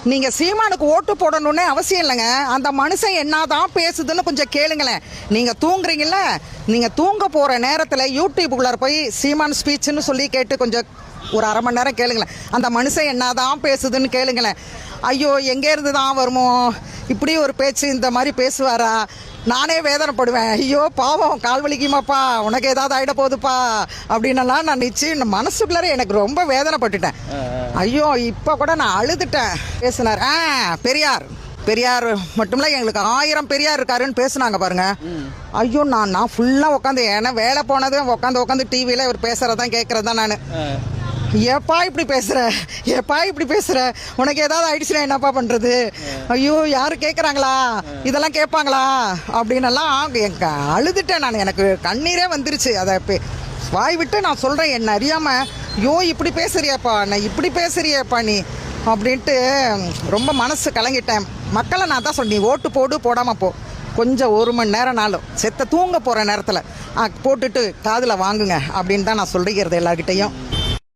நீங்க சீமானுக்கு ஓட்டு போடணும்னு அவசியம் இல்லைங்க. அந்த மனுஷன் என்னதான் பேசுதுன்னு கொஞ்சம் கேளுங்களேன். நீங்க தூங்குறீங்கல்ல, நீங்க தூங்க போற நேரத்துல யூடியூப்குள்ளார போய் சீமான் ஸ்பீச்னு சொல்லி கேட்டு கொஞ்சம் ஒரு அரை மணி நேரம் கேளுங்களேன். அந்த மனுஷன் என்னதான் பேசுதுன்னு கேளுங்களேன். ஐயோ எங்கே இருந்து தான் வருமோ இப்படி ஒரு பேச்சு, இந்த மாதிரி பேசுவாரா, நானே வேதனைப்படுவேன். ஐயோ பாவம், கால் வலிக்குமாப்பா, உனக்கு ஏதாவது ஆகிட போகுதுப்பா அப்படின்னலாம் நான் நிச்சயம் மனசுக்குள்ளார எனக்கு ரொம்ப வேதனைப்பட்டுட்டேன். ஐயோ இப்போ கூட நான் அழுதுட்டேன். பேசினார் பெரியார் மட்டும்ல, எங்களுக்கு 1000 பெரியார் இருக்காருன்னு பேசுனாங்க பாருங்க. ஐயோ நான் ஃபுல்லாக உட்காந்து, ஏன்னா வேலை போனது உட்காந்து டிவியில் இவர் பேசுகிறதான் கேட்குறதான் நான். ஏப்பா இப்படி பேசுற, உனக்கு ஏதாவது ஆயிடுச்சுன்னா என்னப்பா பண்றது, ஐயோ யாரு கேட்குறாங்களா, இதெல்லாம் கேட்பாங்களா அப்படின்னெல்லாம் அழுதுட்டேன் நான். எனக்கு கண்ணீரே வந்துருச்சு. அதை வாய் விட்டு நான் சொல்றேன், என்ன அறியாம ஐயோ இப்படி பேசுறியேப்பா நீ அப்படின்ட்டு ரொம்ப மனசு கலங்கிட்டேன். மக்களை நான் தான் சொன்னேன், ஓட்டு போடு, போடாம போ, கொஞ்சம் 1 மணி நேரம்னாலும் செத்த தூங்க போகிற நேரத்தில் போட்டுட்டு காதில் வாங்குங்க அப்படின்னு தான் நான் சொல்லிக்கிறது எல்லார்கிட்டையும்.